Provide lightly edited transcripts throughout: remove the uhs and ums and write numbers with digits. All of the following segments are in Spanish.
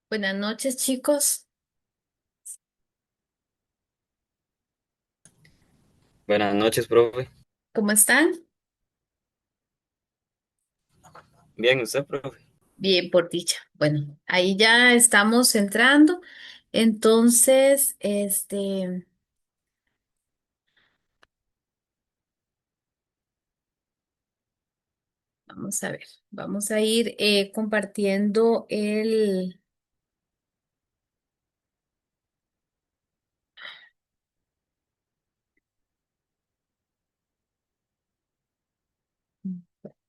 Buenas noches, chicos. Buenas noches, profe. ¿Cómo están? Bien, ¿usted, profe? Bien, por dicha. Bueno, ahí ya estamos entrando. Entonces, vamos a ver, vamos a ir compartiendo a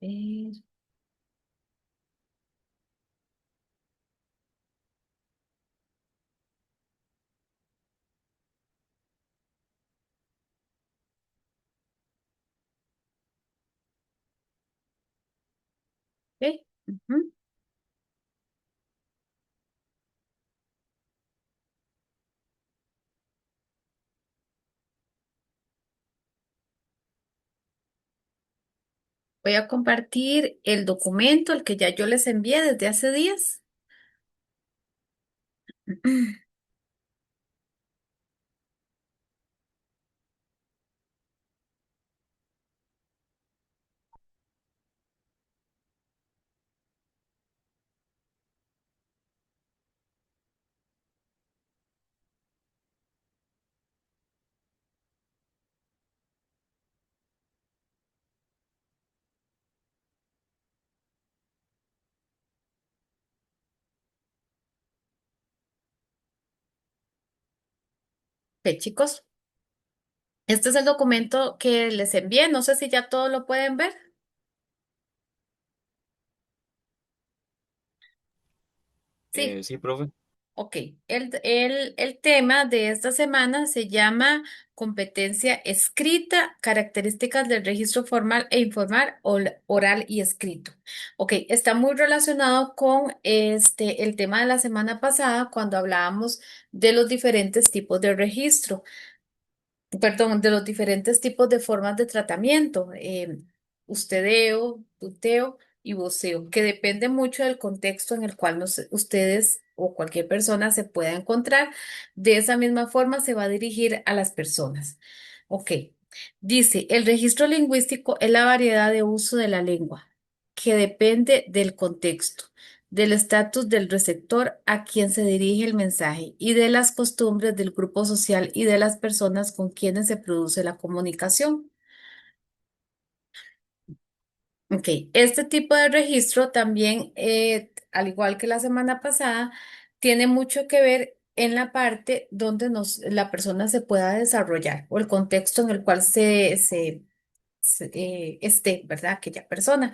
ver, ok, ujú. Voy a compartir el documento, el que ya yo les envié desde hace días. Ok, chicos, este es el documento que les envié. No sé si ya todos lo pueden ver. Sí. Sí, profe. Ok, el tema de esta semana se llama competencia escrita, características del registro formal e informal, oral y escrito. Ok, está muy relacionado con el tema de la semana pasada cuando hablábamos de los diferentes tipos de registro, perdón, de los diferentes tipos de formas de tratamiento, ustedeo, tuteo y voceo, que depende mucho del contexto en el cual ustedes o cualquier persona se pueda encontrar. De esa misma forma se va a dirigir a las personas. Ok, dice, el registro lingüístico es la variedad de uso de la lengua, que depende del contexto, del estatus del receptor a quien se dirige el mensaje y de las costumbres del grupo social y de las personas con quienes se produce la comunicación. Ok, este tipo de registro también, al igual que la semana pasada, tiene mucho que ver en la parte donde la persona se pueda desarrollar o el contexto en el cual esté, ¿verdad? Aquella persona.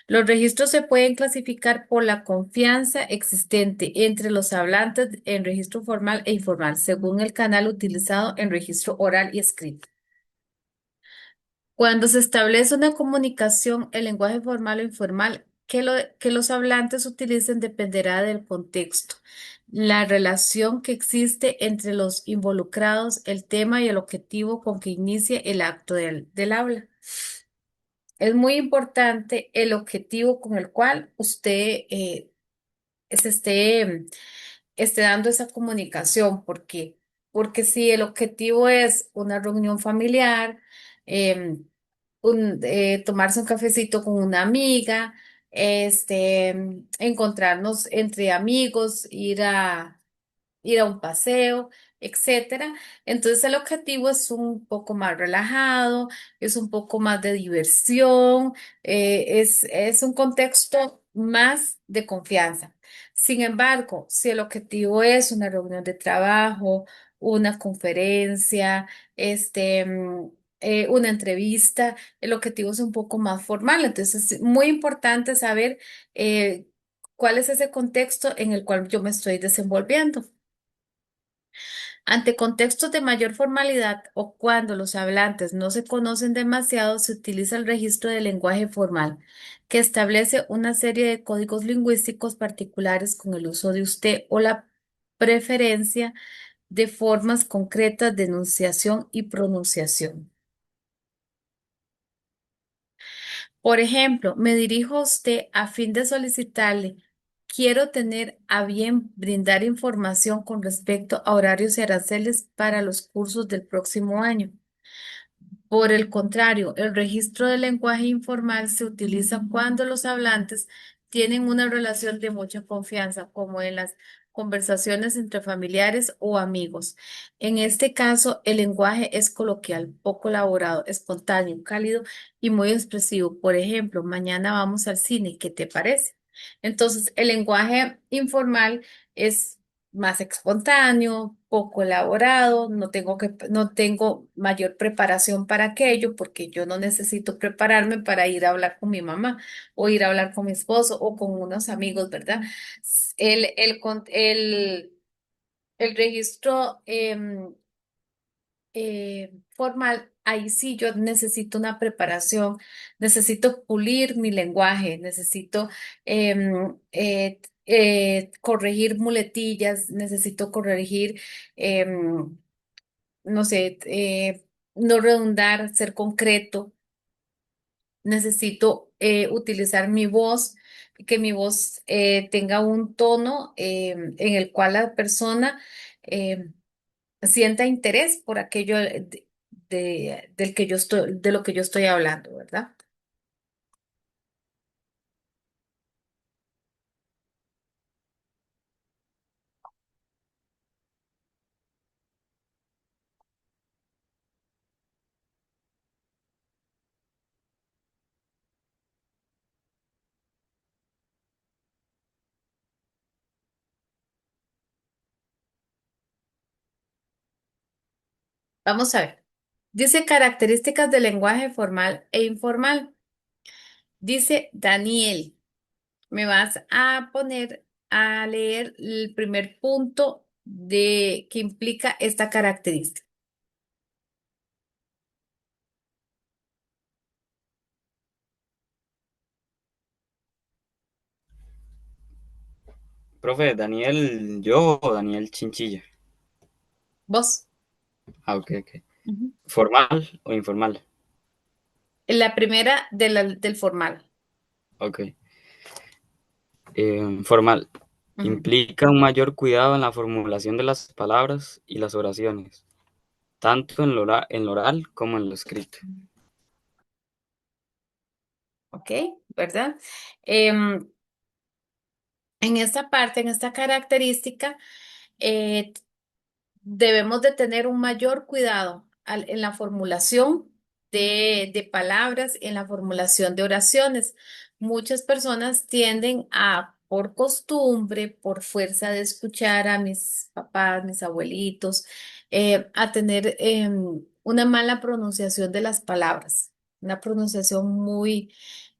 Los registros se pueden clasificar por la confianza existente entre los hablantes en registro formal e informal, según el canal utilizado en registro oral y escrito. Cuando se establece una comunicación, el lenguaje formal o informal que los hablantes utilicen dependerá del contexto, la relación que existe entre los involucrados, el tema y el objetivo con que inicie el acto del habla. Es muy importante el objetivo con el cual usted se esté dando esa comunicación, porque si el objetivo es una reunión familiar, em, tomarse un cafecito con una amiga, encontrarnos entre amigos, ir a un paseo, etcétera. Entonces el objetivo es un poco más relajado, es un poco más de diversión, es un contexto más de confianza. Sin embargo, si el objetivo es una reunión de trabajo, una conferencia, una entrevista, el objetivo es un poco más formal. Entonces es muy importante saber cuál es ese contexto en el cual yo me estoy desenvolviendo. Ante contextos de mayor formalidad o cuando los hablantes no se conocen demasiado, se utiliza el registro del lenguaje formal, que establece una serie de códigos lingüísticos particulares con el uso de usted o la preferencia de formas concretas de enunciación y pronunciación. Por ejemplo, me dirijo a usted a fin de solicitarle quiero tener a bien brindar información con respecto a horarios y aranceles para los cursos del próximo año. Por el contrario, el registro del lenguaje informal se utiliza cuando los hablantes tienen una relación de mucha confianza, como en las conversaciones entre familiares o amigos. En este caso, el lenguaje es coloquial, poco elaborado, espontáneo, cálido y muy expresivo. Por ejemplo, mañana vamos al cine, ¿qué te parece? Entonces, el lenguaje informal es más espontáneo, poco elaborado, no tengo mayor preparación para aquello, porque yo no necesito prepararme para ir a hablar con mi mamá o ir a hablar con mi esposo o con unos amigos, ¿verdad? El registro formal, ahí sí yo necesito una preparación, necesito pulir mi lenguaje, necesito corregir muletillas, necesito corregir, no sé, no redundar, ser concreto, necesito utilizar mi voz, que mi voz tenga un tono en el cual la persona em, sienta interés por aquello del que yo estoy, de lo que yo estoy hablando, ¿verdad? Vamos a ver. Dice características del lenguaje formal e informal. Dice Daniel, me vas a poner a leer el primer punto de que implica esta característica. Profe, ¿Daniel yo o Daniel Chinchilla? ¿Vos? Ah, ok, ok. Ujú. ¿Formal o informal? La primera del formal. Ok. Formal. Ujú. Implica un mayor cuidado en la formulación de las palabras y las oraciones, tanto en lo oral como en lo escrito. ¿Ok? ¿Verdad? Em, en esta parte, en esta característica, eh, debemos de tener un mayor cuidado en la formulación de palabras, en la formulación de oraciones. Muchas personas tienden a, por costumbre, por fuerza de escuchar a mis papás, mis abuelitos, a tener una mala pronunciación de las palabras, una pronunciación muy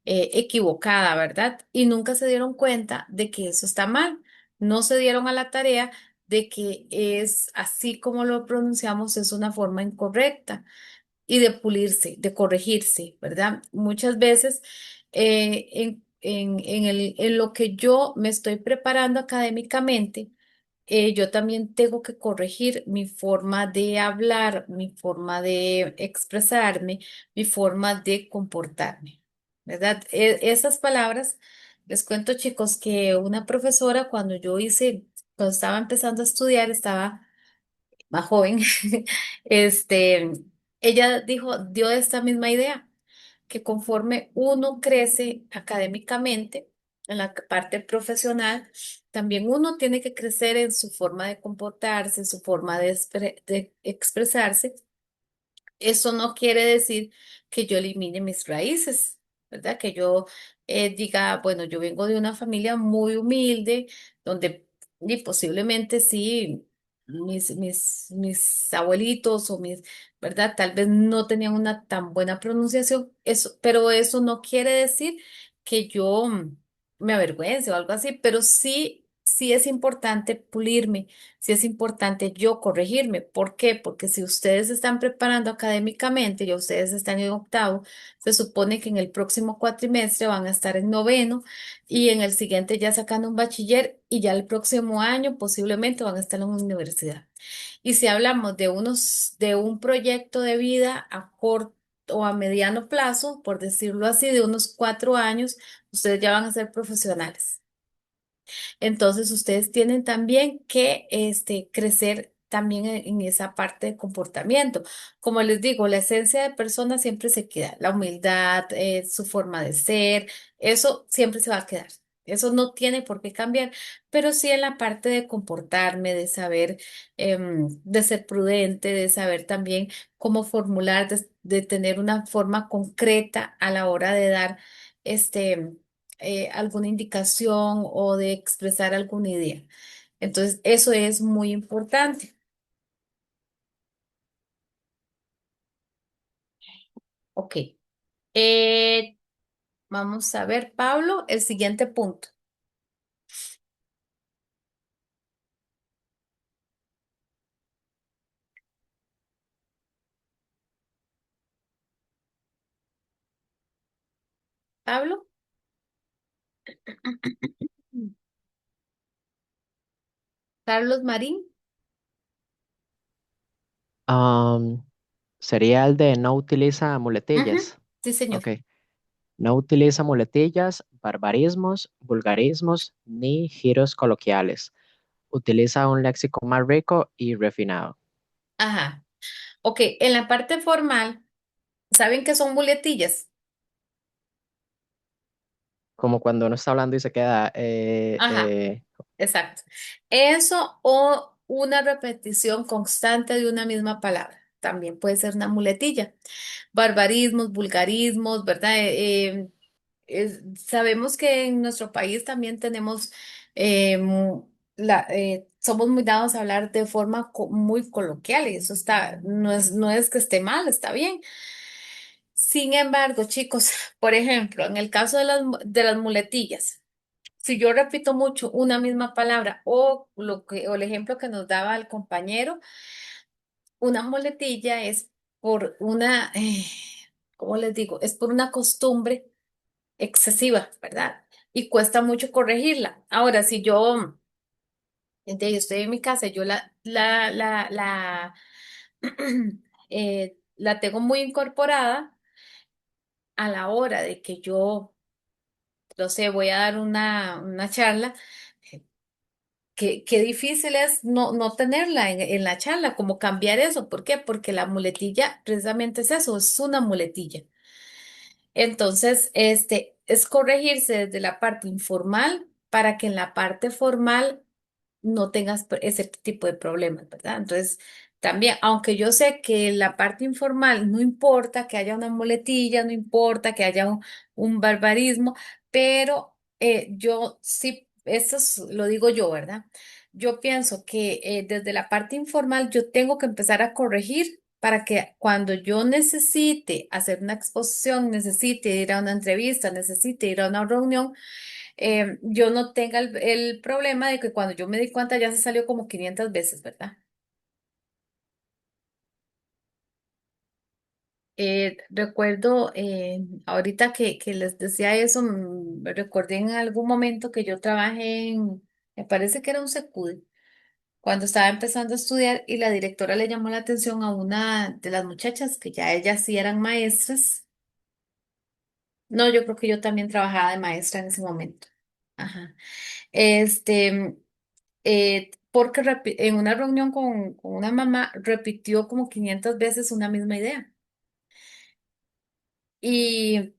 equivocada, ¿verdad? Y nunca se dieron cuenta de que eso está mal. No se dieron a la tarea de que es así como lo pronunciamos, es una forma incorrecta y de pulirse, de corregirse, ¿verdad? Muchas veces en lo que yo me estoy preparando académicamente, yo también tengo que corregir mi forma de hablar, mi forma de expresarme, mi forma de comportarme, ¿verdad? Esas palabras, les cuento chicos que una profesora cuando estaba empezando a estudiar, estaba más joven, este, ella dio esta misma idea, que conforme uno crece académicamente, en la parte profesional, también uno tiene que crecer en su forma de comportarse, en su forma de expresarse. Eso no quiere decir que yo elimine mis raíces, ¿verdad? Que yo diga, bueno, yo vengo de una familia muy humilde, donde y posiblemente sí, mis abuelitos o ¿verdad? Tal vez no tenían una tan buena pronunciación, eso, pero eso no quiere decir que yo me avergüence o algo así, pero sí es importante pulirme. Sí es importante yo corregirme. ¿Por qué? Porque si ustedes se están preparando académicamente y ustedes están en octavo, se supone que en el próximo cuatrimestre van a estar en noveno y en el siguiente ya sacando un bachiller y ya el próximo año posiblemente van a estar en una universidad. Y si hablamos de un proyecto de vida a corto o a mediano plazo, por decirlo así, de unos 4 años, ustedes ya van a ser profesionales. Entonces, ustedes tienen también que crecer también en esa parte de comportamiento. Como les digo, la esencia de persona siempre se queda, la humildad, su forma de ser, eso siempre se va a quedar. Eso no tiene por qué cambiar, pero sí en la parte de comportarme, de saber, de ser prudente, de saber también cómo formular, de tener una forma concreta a la hora de dar este alguna indicación o de expresar alguna idea. Entonces, eso es muy importante. Ok. Eh, Vamos a ver, Pablo, el siguiente punto. Pablo. Carlos Marín. Am, Sería el de no utiliza Ujú. muletillas. Sí, señor. Ok. No utiliza muletillas, barbarismos, vulgarismos ni giros coloquiales. Utiliza un léxico más rico y refinado. Ajá. Ok, en la parte formal, ¿saben qué son muletillas? Como cuando uno está hablando y se queda, Ajá, exacto. Eso o una repetición constante de una misma palabra. También puede ser una muletilla. Barbarismos, vulgarismos, ¿verdad? Sabemos que en nuestro país también tenemos, somos muy dados a hablar de forma muy coloquial y eso está, no es que esté mal, está bien. Sin embargo, chicos, por ejemplo, en el caso de las muletillas, si yo repito mucho una misma palabra o el ejemplo que nos daba el compañero, una muletilla es por ¿cómo les digo? Es por una costumbre excesiva, ¿verdad? Y cuesta mucho corregirla. Ahora, si yo estoy en mi casa, yo la tengo muy incorporada a la hora de que yo, no sé, voy a dar una charla. Qué difícil es no tenerla en la charla, como cambiar eso. ¿Por qué? Porque la muletilla precisamente es eso, es una muletilla. Entonces, es corregirse desde la parte informal para que en la parte formal no tengas ese tipo de problemas, ¿verdad? Entonces, también, aunque yo sé que en la parte informal no importa que haya una muletilla, no importa que haya un barbarismo, pero yo sí, lo digo yo, ¿verdad? Yo pienso que desde la parte informal yo tengo que empezar a corregir para que cuando yo necesite hacer una exposición, necesite ir a una entrevista, necesite ir a una reunión, yo no tenga el problema de que cuando yo me di cuenta ya se salió como 500 veces, ¿verdad? Recuerdo, ahorita que les decía eso, me recordé en algún momento que yo trabajé me parece que era un SECUD, cuando estaba empezando a estudiar y la directora le llamó la atención a una de las muchachas, que ya ellas sí eran maestras. No, yo creo que yo también trabajaba de maestra en ese momento. Ajá. Este, porque en una reunión con una mamá repitió como 500 veces una misma idea. Y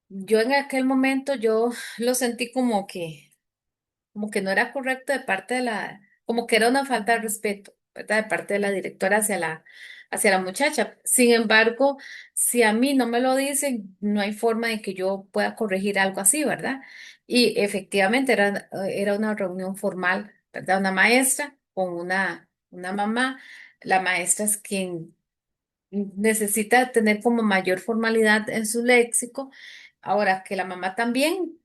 yo en aquel momento yo lo sentí como que no era correcto de parte como que era una falta de respeto, ¿verdad? De parte de la directora hacia la muchacha. Sin embargo, si a mí no me lo dicen, no hay forma de que yo pueda corregir algo así, ¿verdad? Y efectivamente era una reunión formal, ¿verdad? Una maestra con una mamá. La maestra es quien necesita tener como mayor formalidad en su léxico. Ahora que la mamá también,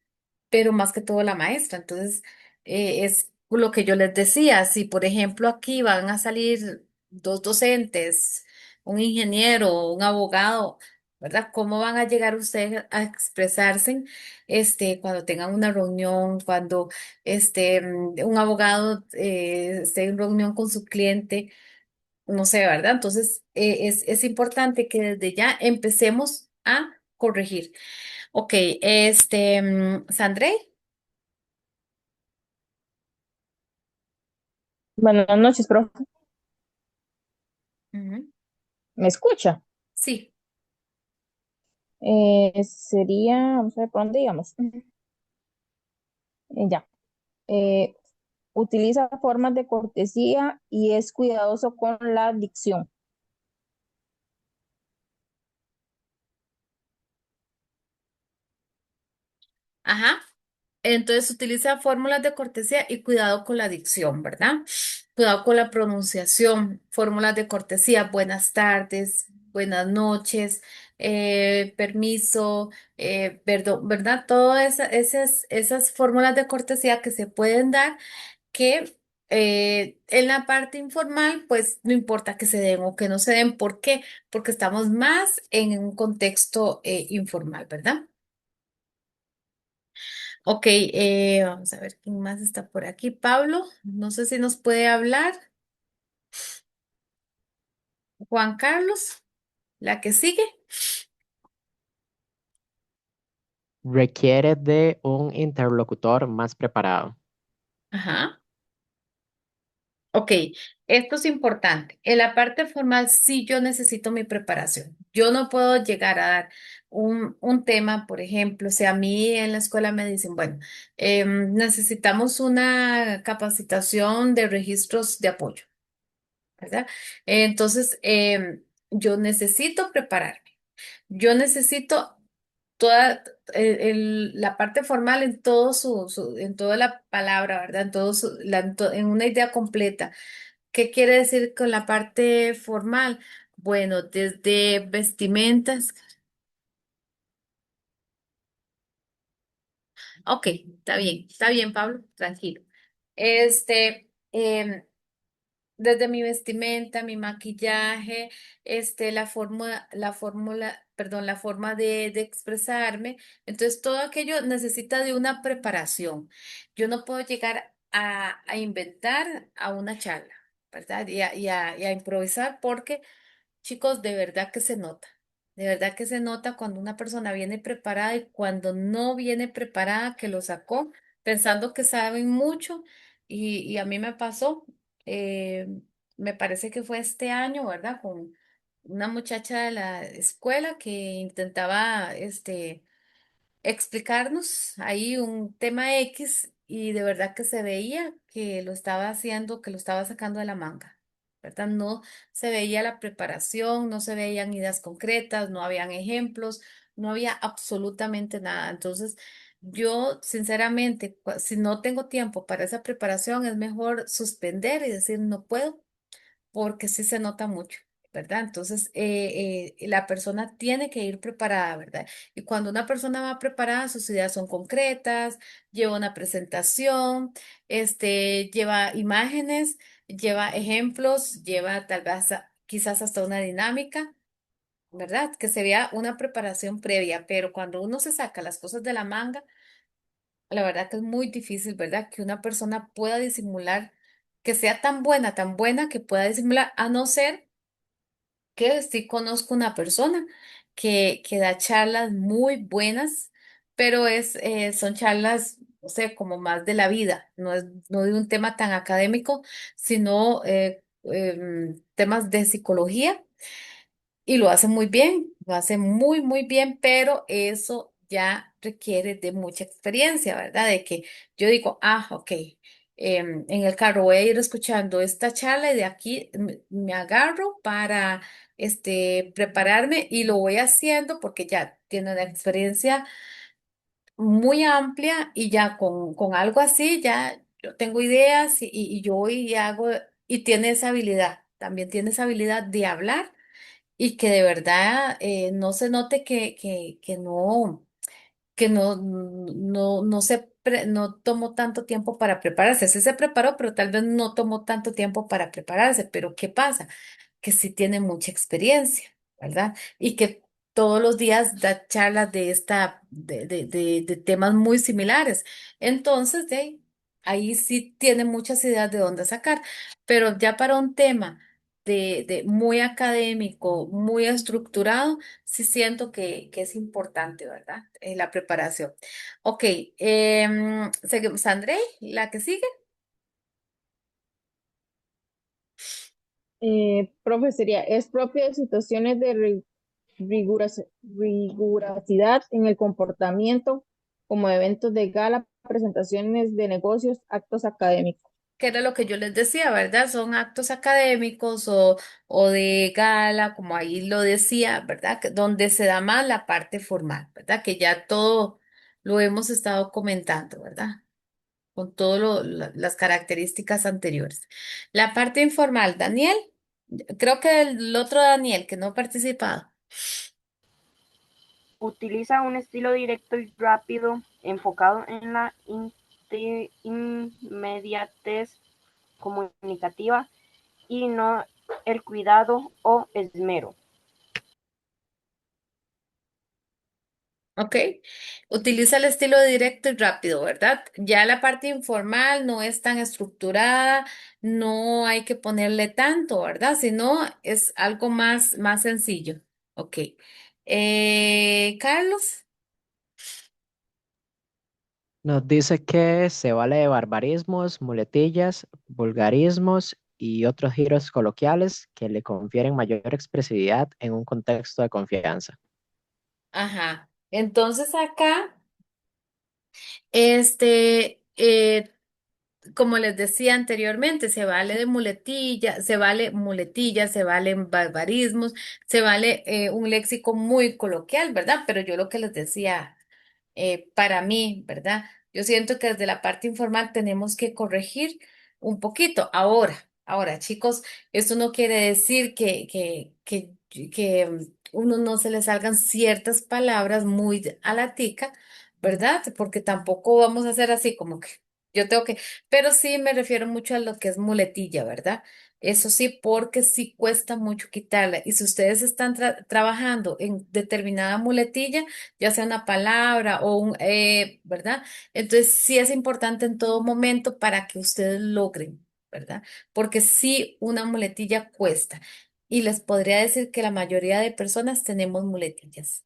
pero más que todo la maestra. Entonces, es lo que yo les decía, si por ejemplo aquí van a salir dos docentes, un ingeniero, un abogado, ¿verdad? ¿Cómo van a llegar ustedes a expresarse cuando tengan una reunión, cuando un abogado esté en reunión con su cliente? No sé, ¿verdad? Entonces, es importante que desde ya empecemos a corregir. Ok, Sandré. Buenas noches, profe. Ujú. ¿Me escucha? Sí, Sería, vamos a ver por dónde íbamos. Ya. Eh, Utiliza formas de cortesía y es cuidadoso con la dicción. ajá. Entonces utiliza fórmulas de cortesía y cuidado con la dicción, ¿verdad? Cuidado con la pronunciación, fórmulas de cortesía, buenas tardes, buenas noches, permiso, perdón, ¿verdad? Todas esas fórmulas de cortesía que se pueden dar que en la parte informal, pues no importa que se den o que no se den. ¿Por qué? Porque estamos más en un contexto informal, ¿verdad? Ok, vamos a ver quién más está por aquí. Pablo, no sé si nos puede hablar. Juan Carlos, la que sigue. Requiere de un interlocutor más preparado. Ajá. Ok, esto es importante. En la parte formal sí yo necesito mi preparación. Yo no puedo llegar a dar un tema, por ejemplo, si a mí en la escuela me dicen, bueno, necesitamos una capacitación de registros de apoyo, ¿verdad? Entonces, yo necesito prepararme. Yo necesito toda la parte formal en todo en toda la palabra, ¿verdad? En todo en una idea completa. ¿Qué quiere decir con la parte formal? Bueno, desde vestimentas. Ok, está bien, Pablo, tranquilo. Em, Desde mi vestimenta, mi maquillaje, perdón, la forma de expresarme. Entonces, todo aquello necesita de una preparación. Yo no puedo llegar a inventar a una charla, ¿verdad? Y a improvisar porque chicos, de verdad que se nota. De verdad que se nota cuando una persona viene preparada y cuando no viene preparada, que lo sacó pensando que saben mucho. Y a mí me pasó, eh, me parece que fue este año, ¿verdad? Con una muchacha de la escuela que intentaba, explicarnos ahí un tema X y de verdad que se veía que lo estaba haciendo, que lo estaba sacando de la manga, ¿verdad? No se veía la preparación, no se veían ideas concretas, no habían ejemplos, no había absolutamente nada. Entonces, yo sinceramente, si no tengo tiempo para esa preparación, es mejor suspender y decir no puedo porque sí se nota mucho, ¿verdad? Entonces, la persona tiene que ir preparada, ¿verdad? Y cuando una persona va preparada, sus ideas son concretas, lleva una presentación, lleva imágenes, lleva ejemplos, lleva tal vez quizás hasta una dinámica. ¿Verdad? Que se vea una preparación previa, pero cuando uno se saca las cosas de la manga, la verdad que es muy difícil, ¿verdad? Que una persona pueda disimular, que sea tan buena que pueda disimular, a no ser que sí conozco una persona que da charlas muy buenas, pero son charlas, no sé, como más de la vida, no de un tema tan académico, sino temas de psicología y lo hace muy bien, lo hace muy, muy bien, pero eso ya requiere de mucha experiencia, ¿verdad? De que yo digo, ok, en el carro voy a ir escuchando esta charla y de aquí me agarro para prepararme y lo voy haciendo porque ya tiene una experiencia muy amplia y ya con algo así, ya yo tengo ideas y yo voy y hago, y tiene esa habilidad, también tiene esa habilidad de hablar y que de verdad no se note que no tomó tanto tiempo para prepararse. Sí se preparó, pero tal vez no tomó tanto tiempo para prepararse. Pero ¿qué pasa? Que sí tiene mucha experiencia, ¿verdad? Y que todos los días da charlas de temas muy similares. Entonces, ahí sí tiene muchas ideas de dónde sacar. Pero ya para un tema de muy académico, muy estructurado, sí siento que es importante, ¿verdad? La preparación. Ok, seguimos. André, la que sigue. Profe, es propio de situaciones de rigurosidad en el comportamiento, como eventos de gala, presentaciones de negocios, actos académicos. Que era lo que yo les decía, ¿verdad? Son actos académicos o de gala, como ahí lo decía, ¿verdad? Donde se da más la parte formal, ¿verdad? Que ya todo lo hemos estado comentando, ¿verdad? Con todas las características anteriores. La parte informal, Daniel, creo que el otro Daniel que no ha participado. Utiliza un estilo directo y rápido, enfocado en la inmediatez comunicativa y no el cuidado o esmero. Ok, utiliza el estilo directo y rápido, ¿verdad? Ya la parte informal no es tan estructurada, no hay que ponerle tanto, ¿verdad? Sino es algo más sencillo. Ok. Carlos, Nos dice que se vale de barbarismos, muletillas, vulgarismos y otros giros coloquiales que le confieren mayor expresividad en un contexto de confianza. ajá. Entonces acá, este, como les decía anteriormente, se vale de muletilla, se vale muletilla, se valen barbarismos, se vale un léxico muy coloquial, ¿verdad? Pero yo lo que les decía, para mí, ¿verdad? Yo siento que desde la parte informal tenemos que corregir un poquito. Ahora, chicos, esto no quiere decir que uno no se le salgan ciertas palabras muy a la tica, ¿verdad? Porque tampoco vamos a hacer así como que yo tengo que, pero sí me refiero mucho a lo que es muletilla, ¿verdad? Eso sí, porque sí cuesta mucho quitarla. Y si ustedes están trabajando en determinada muletilla, ya sea una palabra o un, ¿verdad? Entonces sí es importante en todo momento para que ustedes logren, ¿verdad? Porque sí una muletilla cuesta. Y les podría decir que la mayoría de personas tenemos muletillas.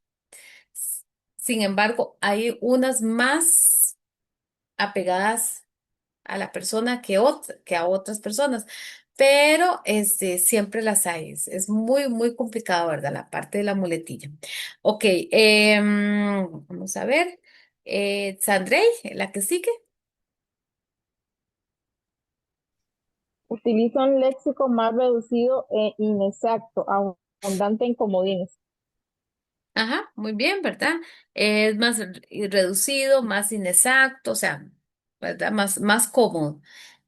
Sin embargo, hay unas más apegadas a la persona que a otras personas. Pero siempre las hay. Es muy complicado, ¿verdad? La parte de la muletilla. Ok, vamos a ver. Sandrey, la que sigue. Utiliza un léxico más reducido e inexacto, abundante en comodines. Ajá, muy bien, ¿verdad? Es más reducido, más inexacto, o sea, ¿verdad? Más cómodo.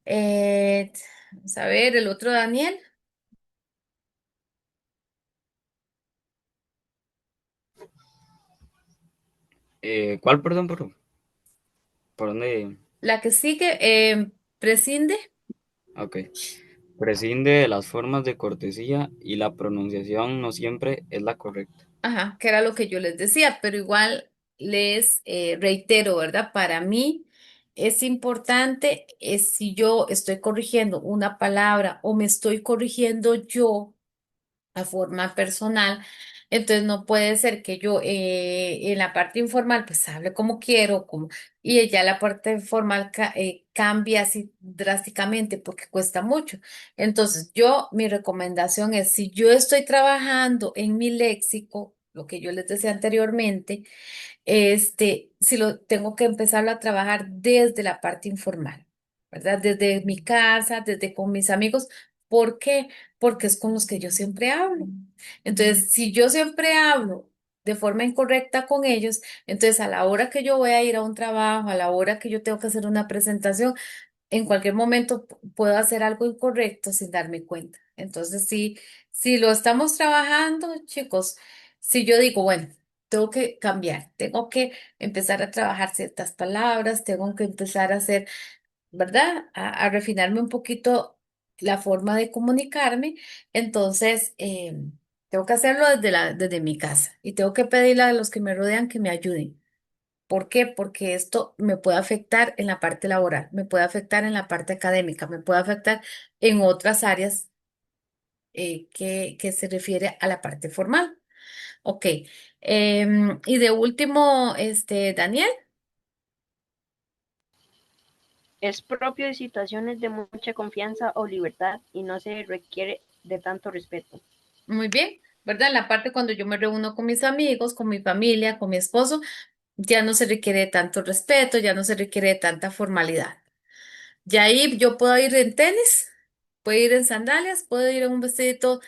Eh, vamos a ver, el otro Daniel, ¿Cuál, perdón, por dónde? la que sigue, prescinde. Ok. Prescinde de las formas de cortesía y la pronunciación no siempre es la correcta. Ajá, que era lo que yo les decía, pero igual les reitero, ¿verdad? Para mí es importante si yo estoy corrigiendo una palabra o me estoy corrigiendo yo a forma personal, entonces no puede ser que yo en la parte informal pues hable como quiero, y ya la parte formal cambie así drásticamente porque cuesta mucho. Entonces mi recomendación es si yo estoy trabajando en mi léxico, lo que yo les decía anteriormente, si lo tengo que empezarlo a trabajar desde la parte informal, ¿verdad? Desde mi casa, desde con mis amigos. ¿Por qué? Porque es con los que yo siempre hablo. Entonces, si yo siempre hablo de forma incorrecta con ellos, entonces a la hora que yo voy a ir a un trabajo, a la hora que yo tengo que hacer una presentación, en cualquier momento puedo hacer algo incorrecto sin darme cuenta. Entonces, si lo estamos trabajando, chicos, si yo digo, bueno, tengo que cambiar, tengo que empezar a trabajar ciertas palabras, tengo que empezar a hacer, ¿verdad? A refinarme un poquito la forma de comunicarme, entonces tengo que hacerlo desde mi casa y tengo que pedirle a los que me rodean que me ayuden. ¿Por qué? Porque esto me puede afectar en la parte laboral, me puede afectar en la parte académica, me puede afectar en otras áreas que se refiere a la parte formal. Ok. Y de último, Daniel. Es propio de situaciones de mucha confianza o libertad y no se requiere de tanto respeto. Muy bien, ¿verdad? En la parte cuando yo me reúno con mis amigos, con mi familia, con mi esposo, ya no se requiere tanto respeto, ya no se requiere tanta formalidad. Ya ahí yo puedo ir en tenis, puedo ir en sandalias, puedo ir en un vestidito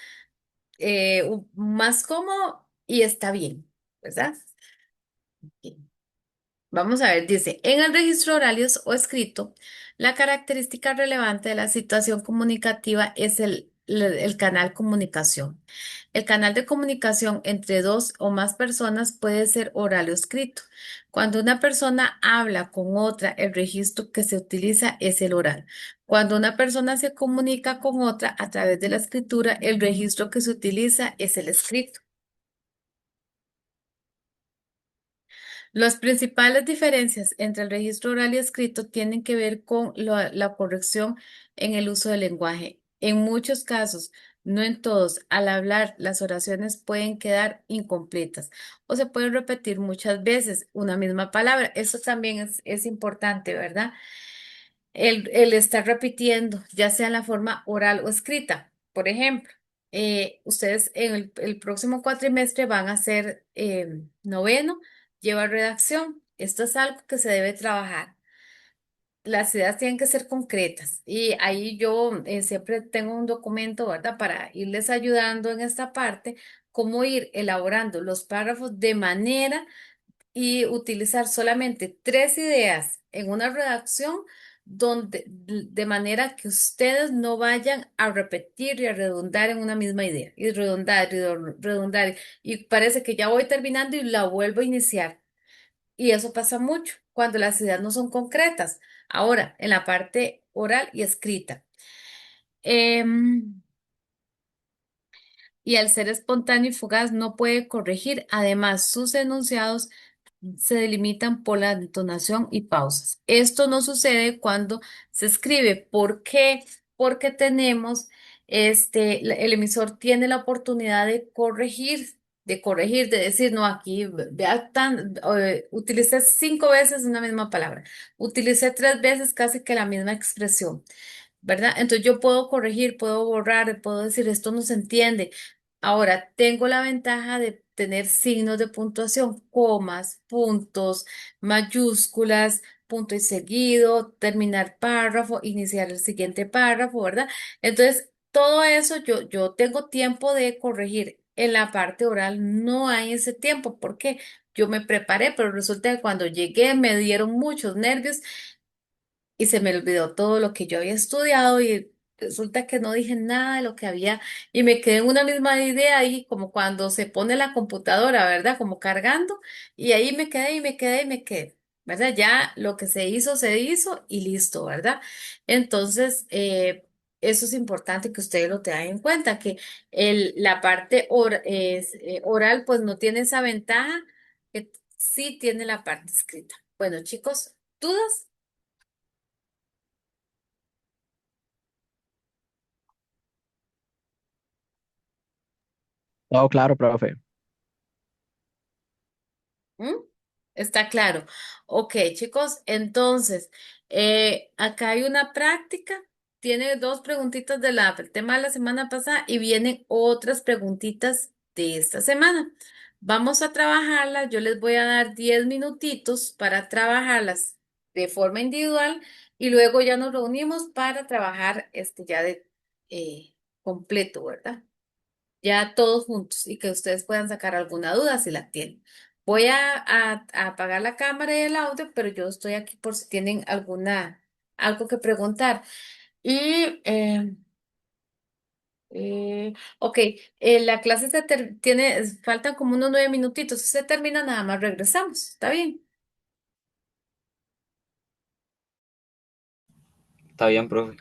más cómodo y está bien, ¿verdad? Bien. Vamos a ver, dice, en el registro oral o escrito, la característica relevante de la situación comunicativa es el canal comunicación. El canal de comunicación entre dos o más personas puede ser oral o escrito. Cuando una persona habla con otra, el registro que se utiliza es el oral. Cuando una persona se comunica con otra a través de la escritura, el registro que se utiliza es el escrito. Las principales diferencias entre el registro oral y escrito tienen que ver con la corrección en el uso del lenguaje. En muchos casos, no en todos, al hablar, las oraciones pueden quedar incompletas o se pueden repetir muchas veces una misma palabra. Eso también es importante, ¿verdad? El estar repitiendo, ya sea en la forma oral o escrita. Por ejemplo, ustedes en el próximo cuatrimestre van a hacer noveno, lleva redacción. Esto es algo que se debe trabajar. Las ideas tienen que ser concretas y ahí yo siempre tengo un documento, ¿verdad? Para irles ayudando en esta parte, cómo ir elaborando los párrafos de manera y utilizar solamente tres ideas en una redacción donde, de manera que ustedes no vayan a repetir y a redundar en una misma idea y redundar redundar y parece que ya voy terminando y la vuelvo a iniciar. Y eso pasa mucho cuando las ideas no son concretas. Ahora, en la parte oral y escrita. Em, y al ser espontáneo y fugaz no puede corregir. Además, sus enunciados se delimitan por la entonación y pausas. Esto no sucede cuando se escribe. ¿Por qué? Porque tenemos, el emisor tiene la oportunidad de corregir, de decir, no, aquí, vea, utilicé 5 veces una misma palabra, utilicé 3 veces casi que la misma expresión. ¿Verdad? Entonces yo puedo corregir, puedo borrar, puedo decir esto no se entiende. Ahora, tengo la ventaja de tener signos de puntuación, comas, puntos, mayúsculas, punto y seguido, terminar párrafo, iniciar el siguiente párrafo, ¿verdad? Entonces, todo eso yo tengo tiempo de corregir. En la parte oral no hay ese tiempo porque yo me preparé, pero resulta que cuando llegué me dieron muchos nervios y se me olvidó todo lo que yo había estudiado y resulta que no dije nada de lo que había y me quedé en una misma idea ahí como cuando se pone la computadora, ¿verdad? Como cargando y ahí me quedé y me quedé y me quedé, ¿verdad? Ya lo que se hizo y listo, ¿verdad? Entonces, eso es importante que ustedes lo tengan en cuenta, que la parte oral pues no tiene esa ventaja que sí tiene la parte escrita. Bueno, chicos, ¿dudas? Todo claro, profe. ¿Mm? Está claro. Ok, chicos, entonces, acá hay una práctica. Tiene dos preguntitas del tema de la semana pasada y vienen otras preguntitas de esta semana. Vamos a trabajarlas. Yo les voy a dar 10 minutitos para trabajarlas de forma individual y luego ya nos reunimos para trabajar ya de completo, ¿verdad? Ya todos juntos y que ustedes puedan sacar alguna duda si la tienen. Voy a apagar la cámara y el audio, pero yo estoy aquí por si tienen algo que preguntar. Y, ok, la clase faltan como unos 9 minutitos. Si se termina, nada más regresamos. ¿Está bien? Está bien, profe.